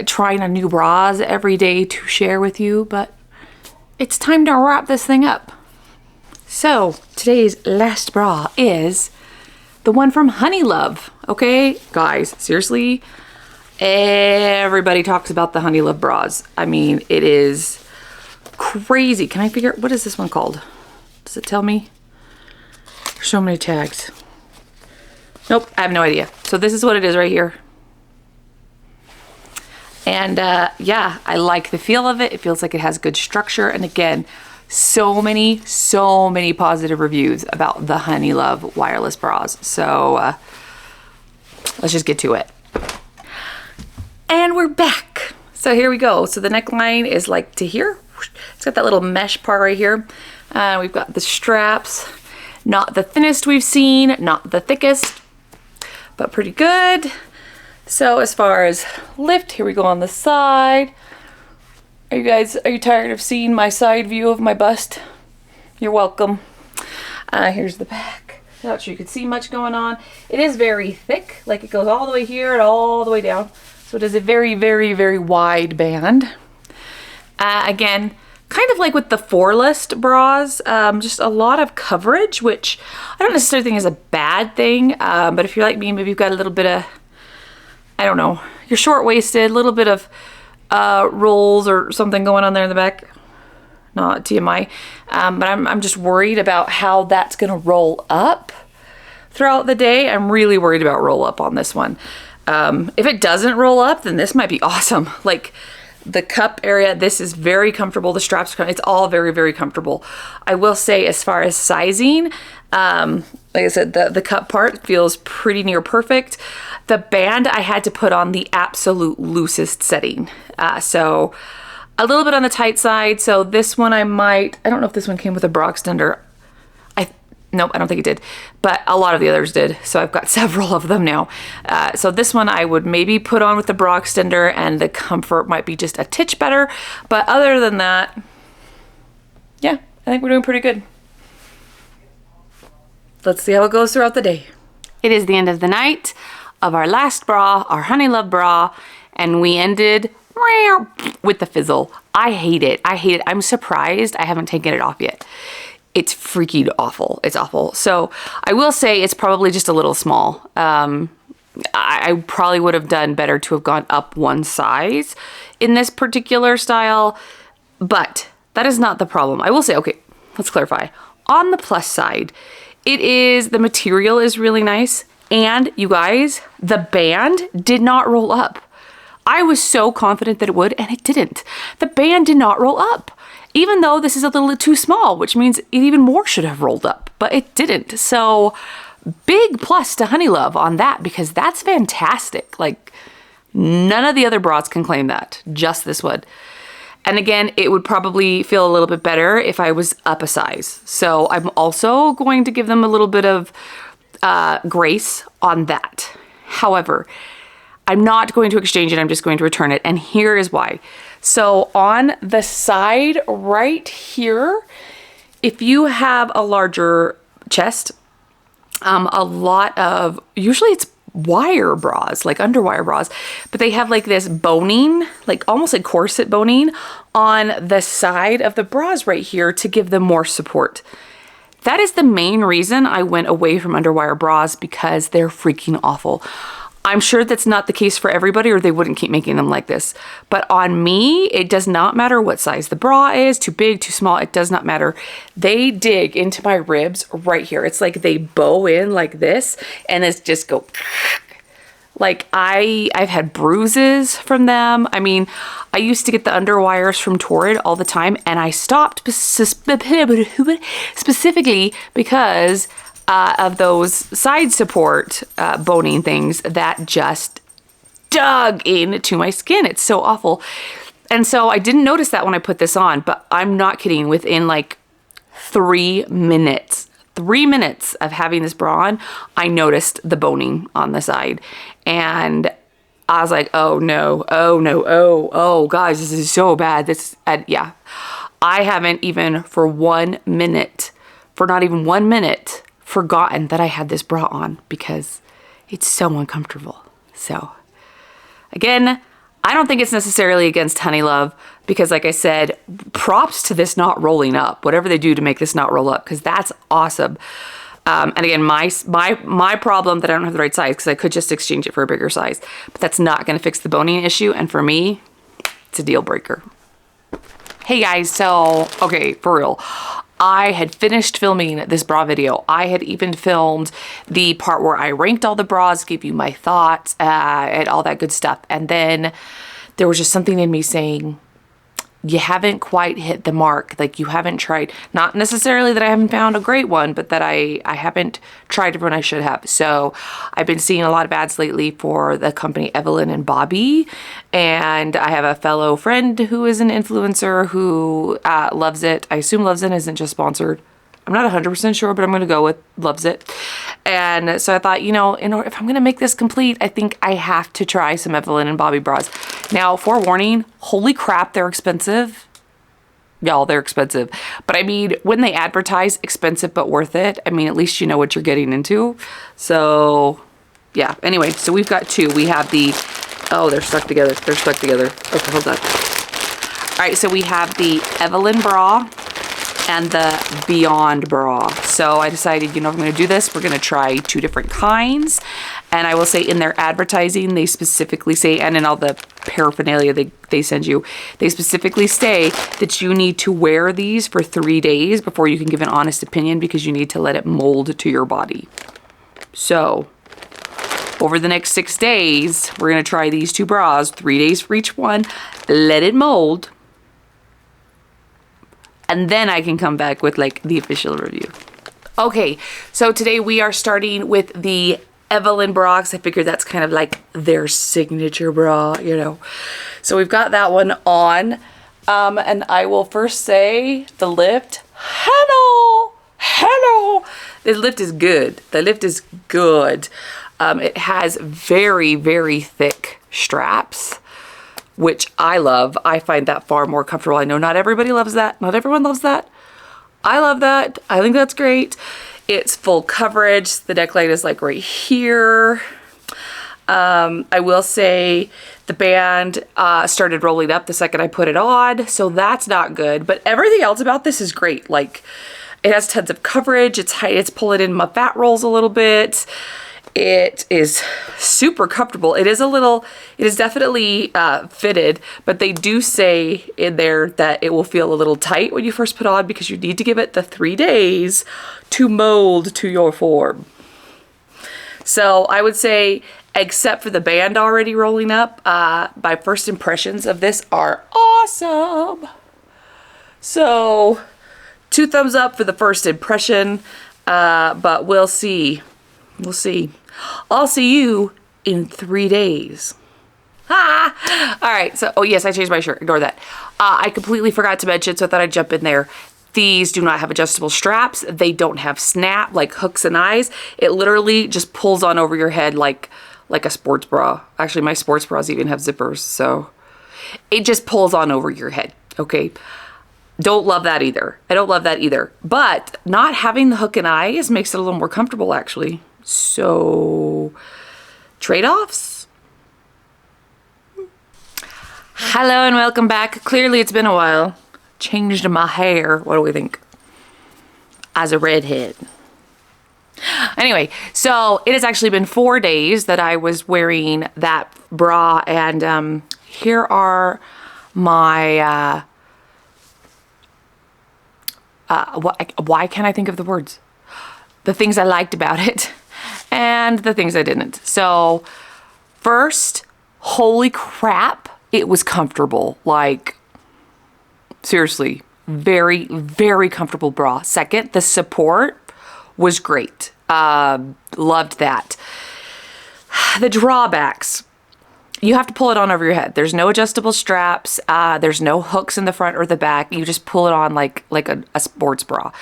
trying on new bras every day to share with you, but it's time to wrap this thing up. So today's last bra is the one from Honeylove. Okay, guys, seriously, everybody talks about the Honeylove bras. I mean, it is crazy. Can I figure out, what is this one called? Does it tell me? There's so many tags. Nope, I have no idea. So this is what it is right here. And yeah, I like the feel of it. It feels like it has good structure. And again, so many positive reviews about the Honeylove wireless bras. So let's just get to it. And we're back. So here we go. So the neckline is like to here. It's got that little mesh part right here. We've got the straps. Not the thinnest we've seen, not the thickest, but pretty good. So as far as lift, here we go on the side. Are you tired of seeing my side view of my bust? You're welcome. Here's the back. Not sure you can see much going on. It is very thick, like it goes all the way here and all the way down. So it is a very wide band. Again, kind of like with the Forlest bras, just a lot of coverage, which I don't necessarily think is a bad thing. But if you're like me, maybe you've got a little bit of, I don't know, you're short-waisted, a little bit of rolls or something going on there in the back. Not TMI. But I'm just worried about how that's going to roll up throughout the day. I'm really worried about roll up on this one. If it doesn't roll up, then this might be awesome. Like the cup area, this is very comfortable. The straps, it's all very, very comfortable. I will say as far as sizing, like I said, the cup part feels pretty near perfect. The band I had to put on the absolute loosest setting. So a little bit on the tight side. So this one I don't know if this one came with a bra extender. Nope, I don't think it did, but a lot of the others did. So I've got several of them now. So this one I would maybe put on with the bra extender, and the comfort might be just a titch better. But other than that, yeah, I think we're doing pretty good. Let's see how it goes throughout the day. It is the end of the night of our last bra, our Honeylove bra, and we ended with the fizzle. I hate it. I hate it. I'm surprised I haven't taken it off yet. It's freaking awful. It's awful. So I will say it's probably just a little small. I probably would have done better to have gone up one size in this particular style, but that is not the problem. I will say, okay, let's clarify. On the plus side, the material is really nice, and you guys, the band did not roll up. I was so confident that it would, and it didn't. The band did not roll up. Even though this is a little too small, which means it even more should have rolled up, but it didn't. So big plus to Honeylove on that, because that's fantastic. Like none of the other bras can claim that, just this one. And again, it would probably feel a little bit better if I was up a size. So I'm also going to give them a little bit of grace on that. However, I'm not going to exchange it. I'm just going to return it. And here is why. So on the side right here, if you have a larger chest, a lot of, usually it's wire bras, like underwire bras, but they have like this boning, like almost like corset boning on the side of the bras right here to give them more support. That is the main reason I went away from underwire bras, because they're freaking awful. I'm sure that's not the case for everybody, or they wouldn't keep making them like this. But on me, it does not matter what size the bra is, too big, too small, it does not matter. They dig into my ribs right here. It's like they bow in like this, and it's just go like I've had bruises from them. I mean, I used to get the underwires from Torrid all the time, and I stopped specifically because of those side support boning things that just dug into my skin. It's so awful. And so I didn't notice that when I put this on, but I'm not kidding. Within like 3 minutes of having this bra on, I noticed the boning on the side. And I was like, oh no, oh no, oh guys, this is so bad. Yeah. I haven't even for 1 minute, for not even 1 minute, forgotten that I had this bra on, because it's so uncomfortable. So again, I don't think it's necessarily against Honeylove, because like I said, props to this not rolling up, whatever they do to make this not roll up, because that's awesome. And again, my problem that I don't have the right size, because I could just exchange it for a bigger size, but that's not going to fix the boning issue. And for me, it's a deal breaker. Hey guys, so, okay, for real. I had finished filming this bra video. I had even filmed the part where I ranked all the bras, gave you my thoughts, and all that good stuff. And then there was just something in me saying, you haven't quite hit the mark. Like, you haven't tried, not necessarily that I haven't found a great one, but that I haven't tried everyone I should have. So I've been seeing a lot of ads lately for the company Evelyn and Bobbie. And I have a fellow friend who is an influencer who loves it. I assume loves it isn't just sponsored. I'm not 100% sure, but I'm going to go with loves it. And so I thought, you know, if I'm going to make this complete, I think I have to try some Evelyn and Bobbie bras. Now, forewarning, holy crap, they're expensive. Y'all, they're expensive. But I mean, when they advertise expensive but worth it, I mean, at least you know what you're getting into. So, yeah. Anyway, so we've got two. We have the, oh, they're stuck together. They're stuck together. Okay, hold on. right, so we have the Evelyn bra and the Beyond bra. So I decided, you know, if I'm gonna do this, we're gonna try 2 different kinds. And I will say in their advertising, they specifically say, and in all the paraphernalia they send you, they specifically say that you need to wear these for 3 days before you can give an honest opinion, because you need to let it mold to your body. So over the next 6 days, we're gonna try these 2 bras, 3 days for each one, let it mold, and then I can come back with like the official review. Okay, so today we are starting with the Evelyn bra, because I figured that's kind of like their signature bra, you know. So we've got that one on, and I will first say the lift, hello, the lift is good. The lift is good. It has very, very thick straps, which I love. I find that far more comfortable. I know not everybody loves that. Not everyone loves that. I love that. I think that's great. It's full coverage. The neckline is like right here. I will say the band started rolling up the second I put it on, so that's not good. But everything else about this is great. Like, it has tons of coverage. It's high. It's pulling in my fat rolls a little bit. It is super comfortable. It is definitely fitted, but they do say in there that it will feel a little tight when you first put on, because you need to give it the 3 days to mold to your form. So I would say, except for the band already rolling up, my first impressions of this are awesome. So 2 thumbs up for the first impression, but we'll see. We'll see. I'll see you in 3 days. Ah! All right, so, oh yes, I changed my shirt. Ignore that. I completely forgot to mention, so I thought I'd jump in there. These do not have adjustable straps. They don't have snap, like hooks and eyes. It literally just pulls on over your head like a sports bra. Actually, my sports bras even have zippers, so it just pulls on over your head, okay? Don't love that either. I don't love that either. But not having the hook and eyes makes it a little more comfortable, actually. So, trade-offs? Hello and welcome back. Clearly it's been a while. Changed my hair. What do we think? As a redhead. Anyway, so it has actually been 4 days that I was wearing that bra, and here are my, why can't I think of the words? The things I liked about it and the things I didn't. So first, holy crap, it was comfortable. Like, seriously, very, very comfortable bra. Second, the support was great. Loved that. The drawbacks. You have to pull it on over your head. There's no adjustable straps. There's no hooks in the front or the back. You just pull it on like a sports bra.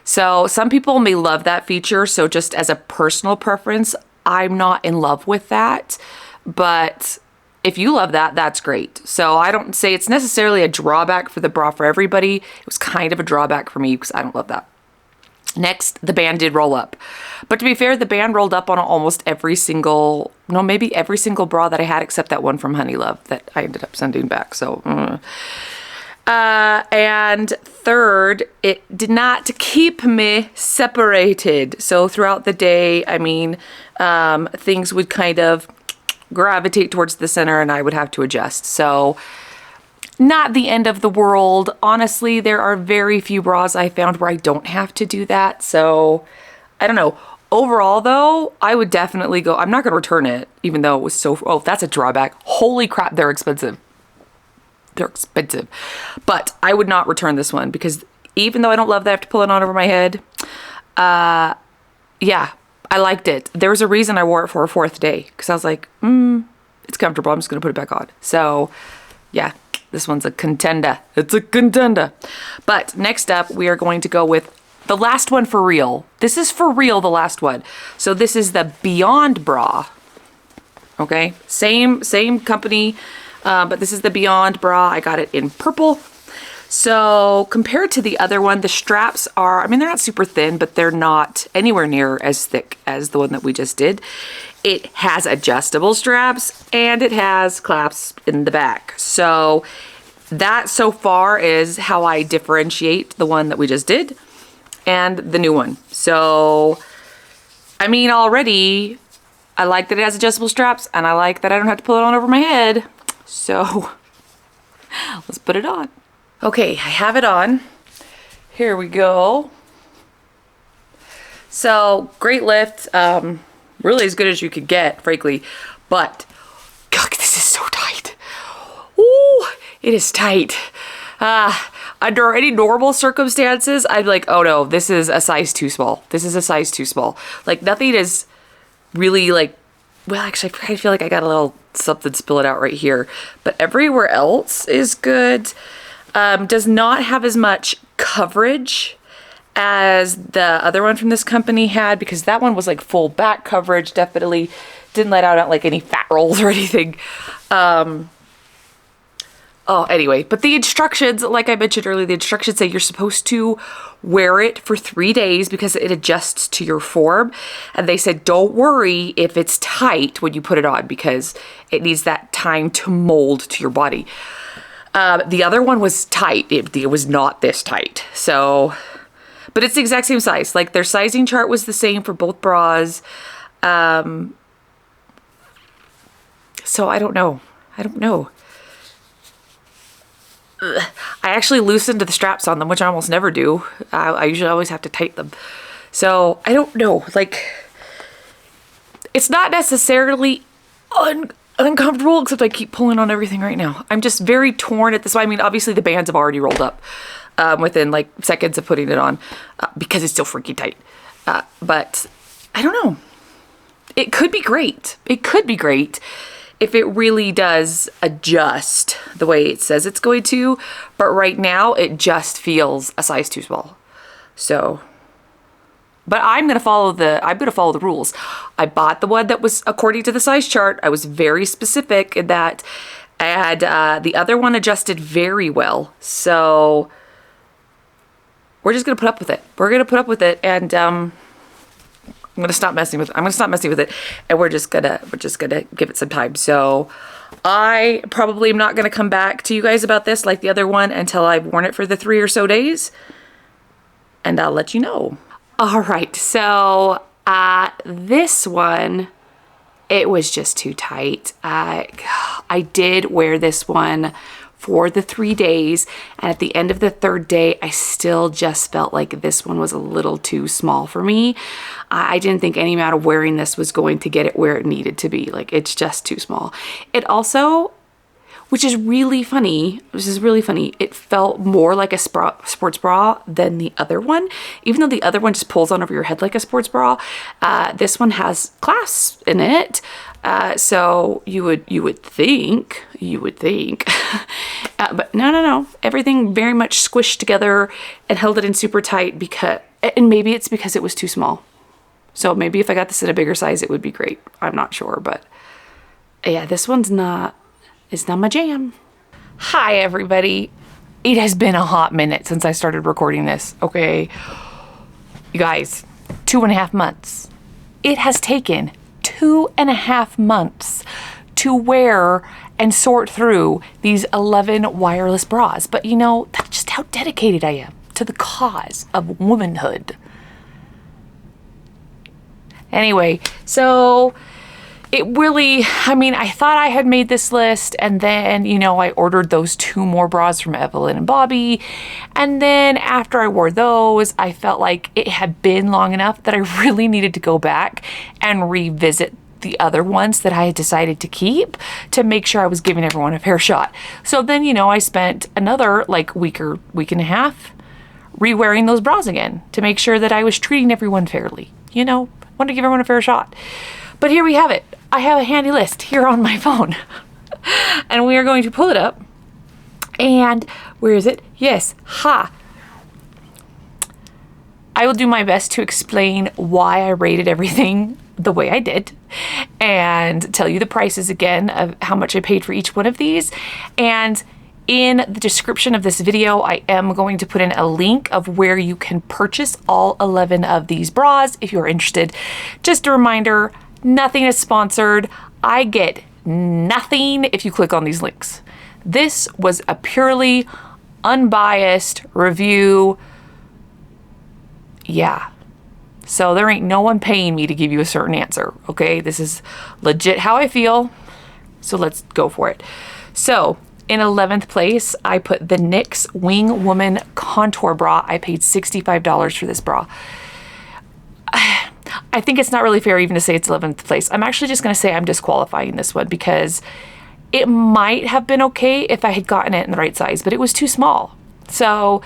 So some people may love that feature. So just as a personal preference, I'm not in love with that. But if you love that, that's great. So I don't say it's necessarily a drawback for the bra for everybody. It was kind of a drawback for me because I don't love that. Next, the band did roll up. But to be fair, the band rolled up on almost every single, no, maybe every single bra that I had except that one from Honeylove that I ended up sending back. So, and third, it did not keep me separated. So throughout the day, I mean, things would kind of gravitate towards the center and I would have to adjust. So not the end of the world. Honestly, there are very few bras I found where I don't have to do that. So I don't know. Overall though, I would definitely go, I'm not going to return it, even though it was so, oh, that's a drawback. Holy crap, they're expensive. They're expensive. But I would not return this one because even though I don't love that I have to pull it on over my head, yeah, I liked it. There was a reason I wore it for a 4th day because I was like, it's comfortable. I'm just going to put it back on. So yeah, this one's a contender. It's a contender. But next up, we are going to go with the last one for real. This is for real, the last one. So this is the Beyond bra. Okay, same company, but this is the Beyond bra. I got it in purple. So compared to the other one, the straps are, I mean, they're not super thin, but they're not anywhere near as thick as the one that we just did. It has adjustable straps and it has clasps in the back. So that so far is how I differentiate the one that we just did and the new one. So, I mean, already I like that it has adjustable straps, and I like that I don't have to pull it on over my head. So let's put it on. Okay, I have it on. Here we go. So great lift, really as good as you could get, frankly, but God, this is so tight. Ooh, it is tight. Under any normal circumstances, I'd be like, oh no, this is a size too small. This is a size too small. Like, nothing is really like, well, actually, I feel like I got a little something spilling out right here, but everywhere else is good. Does not have as much coverage as the other one from this company had, because that one was like full back coverage, definitely didn't let out like any fat rolls or anything. Oh, anyway, but the instructions, like I mentioned earlier, the instructions say you're supposed to wear it for 3 days because it adjusts to your form. And they said, don't worry if it's tight when you put it on, because it needs that time to mold to your body. The other one was tight. It was not this tight. So, but it's the exact same size. Like, their sizing chart was the same for both bras. So I don't know. I actually loosened the straps on them, which I almost never do. I usually always have to tighten them. So I don't know. Like, it's not necessarily uncomfortable, except I keep pulling on everything right now. I'm just very torn at this. I mean, obviously the bands have already rolled up within like seconds of putting it on because it's still freaking tight. But I don't know. It could be great. It could be great if it really does adjust the way it says it's going to, but right now it just feels a size too small. So, but I'm gonna follow the rules. I bought the one that was according to the size chart. I was very specific in that, and the other one adjusted very well. So we're just gonna put up with it. We're gonna put up with it, and I'm gonna stop messing with it, and we're just gonna give it some time. So I probably am not gonna come back to you guys about this like the other one until I've worn it for the 3 or so days, and I'll let you know. All right, so this one, it was just too tight. I did wear this one for the 3 days, and at the end of the 3rd day, I still just felt like this one was a little too small for me. I didn't think any amount of wearing this was going to get it where it needed to be. Like, it's just too small. It also, which is really funny, it felt more like a sports bra than the other one. Even though the other one just pulls on over your head like a sports bra, this one has clasps in it. So you would think, but no, everything very much squished together and held it in super tight, and maybe it's because it was too small. So maybe if I got this in a bigger size, it would be great. I'm not sure, but yeah, this one's it's not my jam. Hi, everybody. It has been a hot minute since I started recording this, okay? You guys, 2.5 months. It has taken 2.5 months to wear and sort through these 11 wireless bras. But you know, that's just how dedicated I am to the cause of womanhood. Anyway, so it really, I mean, I thought I had made this list, and then, you know, I ordered those 2 more bras from Evelyn and Bobbie. And then after I wore those, I felt like it had been long enough that I really needed to go back and revisit the other ones that I had decided to keep to make sure I was giving everyone a fair shot. So then, you know, I spent another like week and a half re-wearing those bras again to make sure that I was treating everyone fairly. You know, wanted to give everyone a fair shot. But here we have it. I have a handy list here on my phone. And we are going to pull it up. And where is it? Yes. Ha. I will do my best to explain why I rated everything the way I did, and tell you the prices again of how much I paid for each one of these. And in the description of this video, I am going to put in a link of where you can purchase all 11 of these bras if you're interested. Just a reminder, nothing is sponsored. I get nothing if you click on these links. This was a purely unbiased review. Yeah. So there ain't no one paying me to give you a certain answer, okay? This is legit how I feel, so let's go for it. So in 11th place, I put the Knix WingWoman Contour Bra. I paid $65 for this bra. I think it's not really fair even to say it's 11th place. I'm actually just going to say I'm disqualifying this one because it might have been okay if I had gotten it in the right size, but it was too small. So,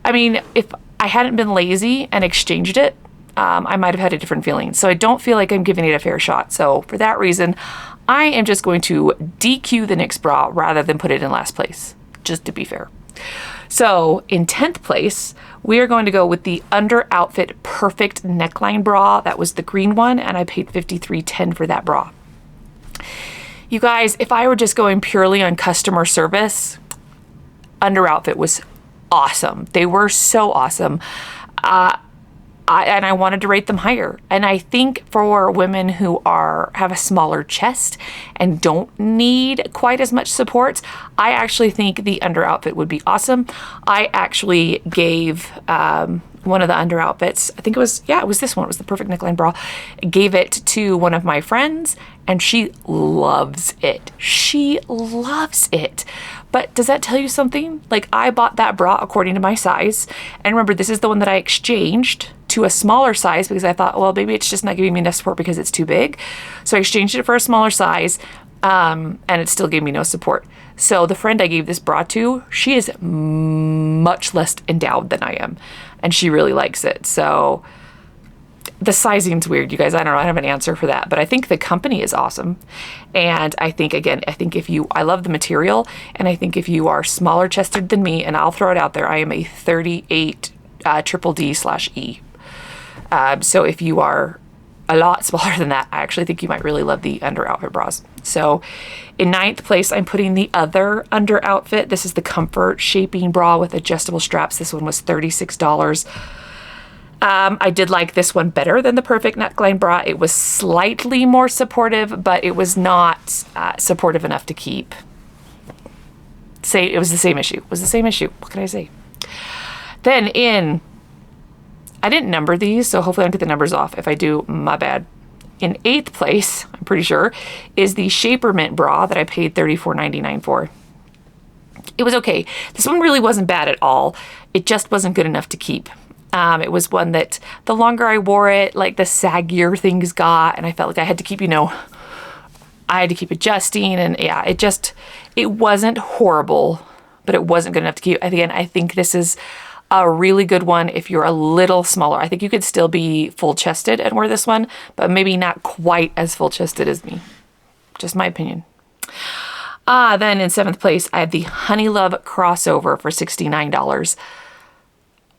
I mean, if I hadn't been lazy and exchanged it, I might have had a different feeling. So I don't feel like I'm giving it a fair shot. So for that reason, I am just going to DQ the Knix bra rather than put it in last place, just to be fair. So in 10th place, we are going to go with the Underoutfit Perfect Neckline Bra. That was the green one, and I paid $53.10 for that bra. You guys, if I were just going purely on customer service, Underoutfit was awesome. They were so awesome. And I wanted to rate them higher. And I think for women who have a smaller chest and don't need quite as much support, I actually think the Underoutfit would be awesome. I actually gave one of the Underoutfits, I think it was this one. It was the Perfect Neckline Bra. Gave it to one of my friends and she loves it. She loves it. But does that tell you something? Like, I bought that bra according to my size. And remember, this is the one that I exchanged to a smaller size because I thought, well, maybe it's just not giving me enough support because it's too big. So I exchanged it for a smaller size, and it still gave me no support. So the friend I gave this bra to, she is much less endowed than I am, and she really likes it. So the sizing's weird, you guys. I don't know. I don't have an answer for that, but I think the company is awesome. And I think, again, I love the material, and I think if you are smaller chested than me, and I'll throw it out there, I am a 38 triple D/E. So if you are a lot smaller than that, I actually think you might really love the Underoutfit bras. So in 9th place, I'm putting the other Underoutfit. This is the Comfort Shaping Bra with adjustable straps. This one was $36. I did like this one better than the Perfect Neckline Bra. It was slightly more supportive, but it was not supportive enough to keep. It was the same issue. It was the same issue. What can I say? Then I didn't number these, so hopefully I don't get the numbers off. If I do, my bad. In 8th place, I'm pretty sure, is the Shapermint bra that I paid $34.99 for. It was okay. This one really wasn't bad at all. It just wasn't good enough to keep. It was one that the longer I wore it, like the saggier things got, and I felt like I had to keep, I had to keep adjusting, and yeah, it wasn't horrible, but it wasn't good enough to keep. Again, I think this is a really good one if you're a little smaller. I think you could still be full-chested and wear this one, but maybe not quite as full-chested as me. Just my opinion. Then in 7th place, I had the Honeylove CrossOver for $69.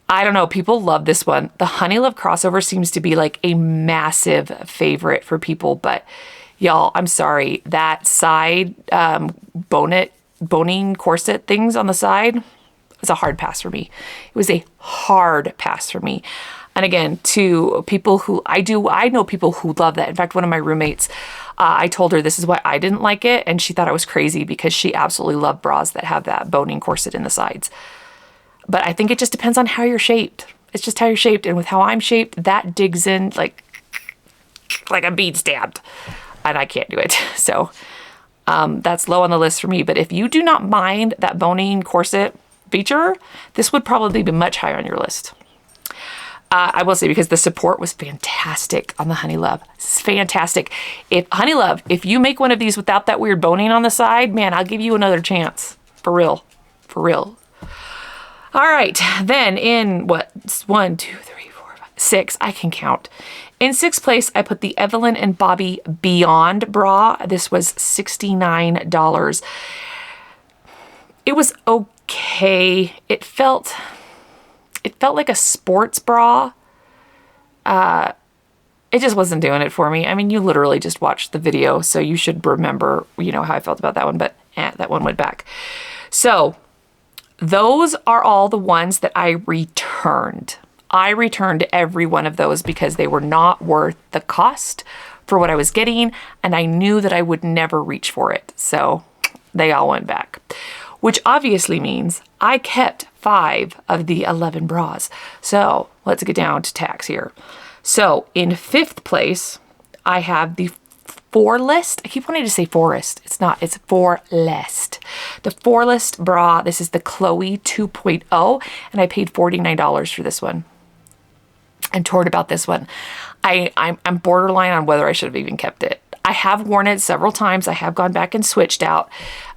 I don't know, people love this one. The Honeylove CrossOver seems to be like a massive favorite for people, but y'all, I'm sorry. That side boning corset things on the side was a hard pass for me. It was a hard pass for me. And again, to people who I know people who love that. In fact, one of my roommates, I told her this is why I didn't like it, and she thought I was crazy because she absolutely loved bras that have that boning corset in the sides. But I think it just depends on how you're shaped. It's just how you're shaped. And with how I'm shaped, that digs in like I'm being stabbed. And I can't do it. So that's low on the list for me. But if you do not mind that boning corset feature, this would probably be much higher on your list. I will say, because the support was fantastic on the Honeylove. It's fantastic. Honeylove, if you make one of these without that weird boning on the side, man, I'll give you another chance. For real. For real. All right, then in 1, 2, 3, 4, 5, 6, I can count. In 6th place, I put the Evelyn and Bobbie Beyond bra. This was $69. It was okay. It felt like a sports bra. It just wasn't doing it for me. I mean, you literally just watched the video, so you should remember, how I felt about that one, but that one went back. So those are all the ones that I returned. I returned every one of those because they were not worth the cost for what I was getting, and I knew that I would never reach for it. So they all went back. which obviously means I kept 5 of the 11 bras. So let's get down to tax here. So in 5th place, I have the Forlest. I keep wanting to say Forest. It's not, it's Forlest. The Forlest bra. This is the Chloe 2.0, and I paid $49 for this one. I'm torn about this one. I'm borderline on whether I should have even kept it. I have worn it several times. I have gone back and switched out,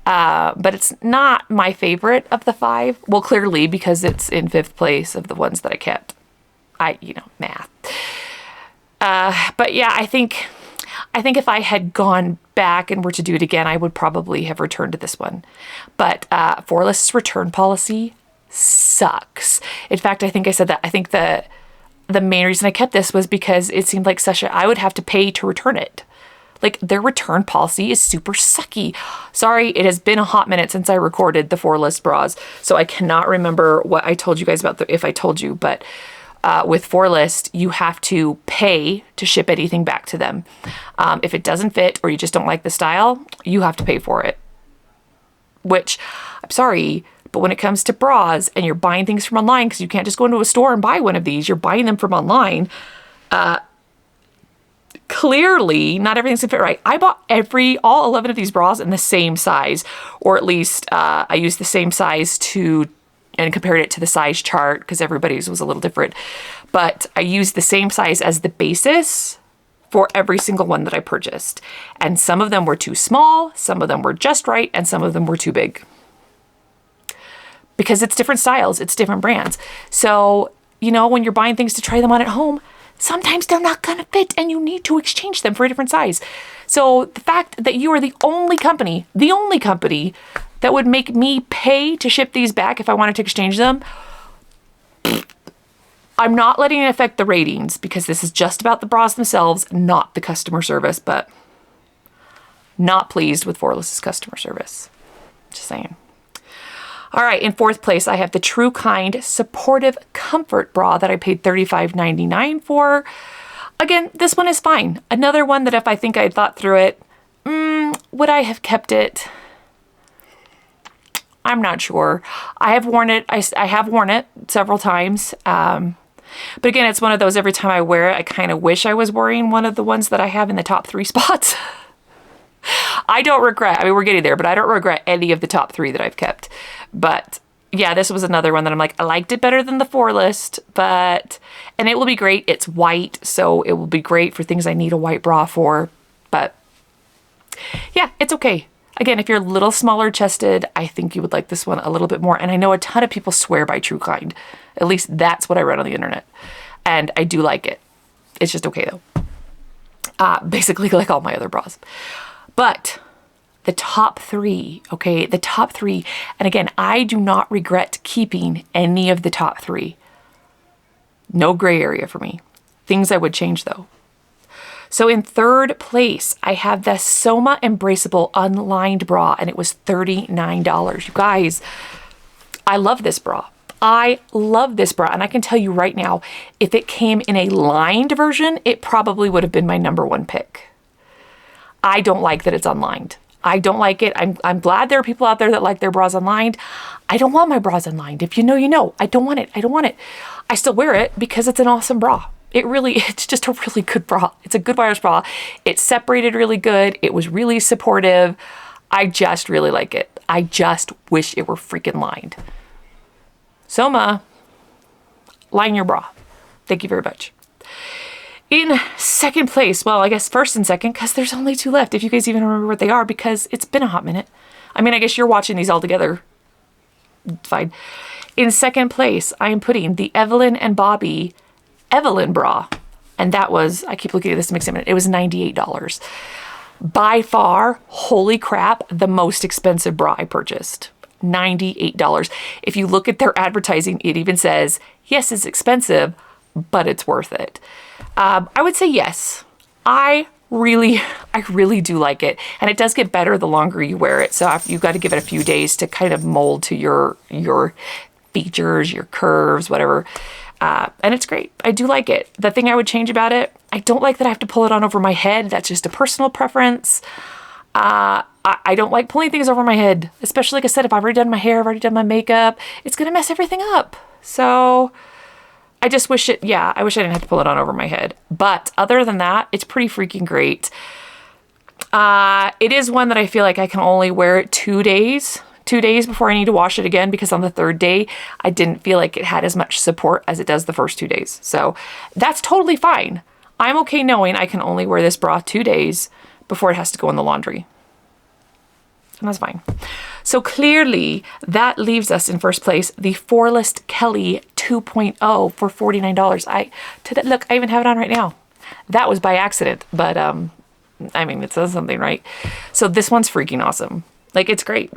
but it's not my favorite of the 5. Well, clearly because it's in 5th place of the ones that I kept. Math. But yeah, I think if I had gone back and were to do it again, I would probably have returned to this one. But Forlest's return policy sucks. In fact, I think I said that. I think the main reason I kept this was because it seemed like I would have to pay to return it. Like, their return policy is super sucky. Sorry, it has been a hot minute since I recorded the Forlest bras, so I cannot remember what I told you guys about, if I told you, but with Forlest, you have to pay to ship anything back to them. If it doesn't fit or you just don't like the style, you have to pay for it. Which, I'm sorry, but when it comes to bras and you're buying things from online, because you can't just go into a store and buy one of these, you're buying them from online, clearly not everything's gonna fit right. I bought all 11 of these bras in the same size, or at least I used the same size and compared it to the size chart because everybody's was a little different. But I used the same size as the basis for every single one that I purchased. And some of them were too small, some of them were just right, and some of them were too big. Because it's different styles, it's different brands. So, when you're buying things to try them on at home, sometimes they're not gonna fit and you need to exchange them for a different size. So the fact that you are the only company that would make me pay to ship these back if I wanted to exchange them, I'm not letting it affect the ratings because this is just about the bras themselves, not the customer service, but not pleased with Forlest's customer service. Just saying. All right, in 4th place, I have the Truekind Supportive Comfort Bra that I paid $35.99 for. Again, this one is fine. Another one that if I think I thought through it, would I have kept it? I'm not sure. I have worn it. I have worn it several times. But again, it's one of those, every time I wear it, I kind of wish I was wearing one of the ones that I have in the top 3 spots. I don't regret, we're getting there, but I don't regret any of the top 3 that I've kept. But yeah, this was another one that I'm like, I liked it better than the Forlest, and it will be great. It's white, so it will be great for things I need a white bra for. But yeah, it's okay. Again, if you're a little smaller chested, I think you would like this one a little bit more. And I know a ton of people swear by Truekind. At least that's what I read on the internet. And I do like it. It's just okay though. Basically like all my other bras. But the top 3, okay? The top 3. And again, I do not regret keeping any of the top 3. No gray area for me. Things I would change though. So in 3rd place, I have the Soma Embraceable Unlined Bra, and it was $39. You guys, I love this bra. I love this bra, and I can tell you right now, if it came in a lined version, it probably would have been my #1 pick. I don't like that it's unlined. I don't like it. I'm glad there are people out there that like their bras unlined. I don't want my bras unlined. If you know, you know. I don't want it. I don't want it. I still wear it because it's an awesome bra. It's just a really good bra. It's a good wireless bra. It separated really good. It was really supportive. I just really like it. I just wish it were freaking lined. Soma, line your bra. Thank you very much. In 2nd place, well, I guess 1st and 2nd, because there's only 2 left, if you guys even remember what they are, because it's been a hot minute. I mean, I guess you're watching these all together. Fine. In 2nd place, I am putting the Evelyn and Bobbie Evelyn bra. And that was, I keep looking at this mixed it was $98. By far, holy crap, the most expensive bra I purchased. $98. If you look at their advertising, it even says, yes, it's expensive, but it's worth it. I would say yes. I really do like it. And it does get better the longer you wear it. So you've got to give it a few days to kind of mold to your features, your curves, whatever. And it's great. I do like it. The thing I would change about it, I don't like that I have to pull it on over my head. That's just a personal preference. I don't like pulling things over my head, especially like I said, if I've already done my hair, I've already done my makeup, it's going to mess everything up. So I just wish it, yeah, I wish I didn't have to pull it on over my head. But other than that, it's pretty freaking great. It is one that I feel like I can only wear it 2 days. 2 days before I need to wash it again, because on the third day, I didn't feel like it had as much support as it does the first 2 days. So that's totally fine. I'm okay knowing I can only wear this bra 2 days before it has to go in the laundry. And that's fine. So clearly that leaves us in first place, the Forlest Kelly 2.0 for $49. Look, I even have it on right now. That was by accident, but I mean, it says something, right? So this one's freaking awesome. Like, it's great.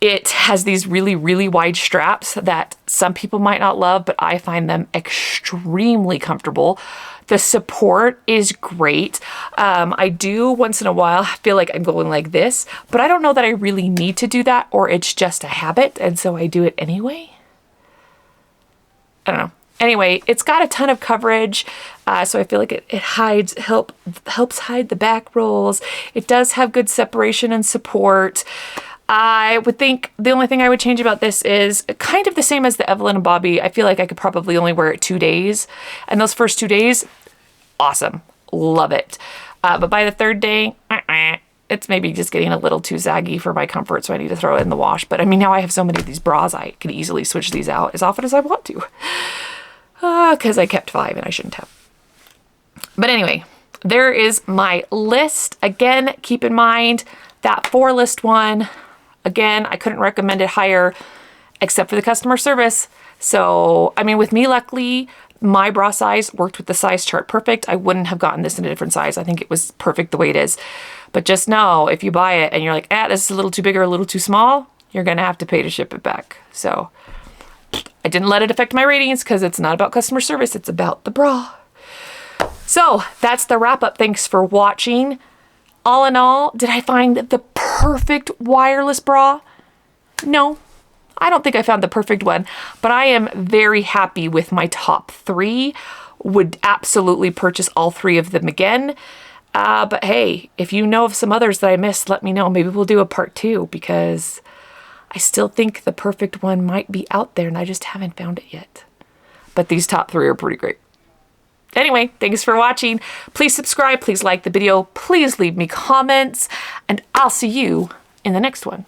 It has these really, really wide straps that some people might not love, but I find them extremely comfortable. The support is great. I do once in a while feel like I'm going like this, but I don't know that I really need to do that, or it's just a habit, and so I do it anyway. I don't know. Anyway, it's got a ton of coverage, so I feel like it helps hide the back rolls. It does have good separation and support. I would think the only thing I would change about this is kind of the same as the Evelyn and Bobbie. I feel like I could probably only wear it 2 days, and those first 2 days, awesome, love it. But by the third day, it's maybe just getting a little too saggy for my comfort, so I need to throw it in the wash. But I mean, now I have so many of these bras, I can easily switch these out as often as I want to. Because I kept 5 and I shouldn't have. But anyway, there is my list. Again, keep in mind that Forlest one, again, I couldn't recommend it higher except for the customer service. So, I mean, with me, luckily, my bra size worked with the size chart perfect. I wouldn't have gotten this in a different size. I think it was perfect the way it is. But just know, if you buy it and you're like, this is a little too big or a little too small, you're going to have to pay to ship it back. So I didn't let it affect my ratings because it's not about customer service. It's about the bra. So that's the wrap up. Thanks for watching. All in all, did I find the perfect wireless bra? No, I don't think I found the perfect one, but I am very happy with my top 3. Would absolutely purchase all 3 of them again. But hey, if you know of some others that I missed, let me know. Maybe we'll do a part 2, because I still think the perfect one might be out there and I just haven't found it yet. But these top 3 are pretty great. Anyway, thanks for watching. Please subscribe, please like the video, please leave me comments, and I'll see you in the next one.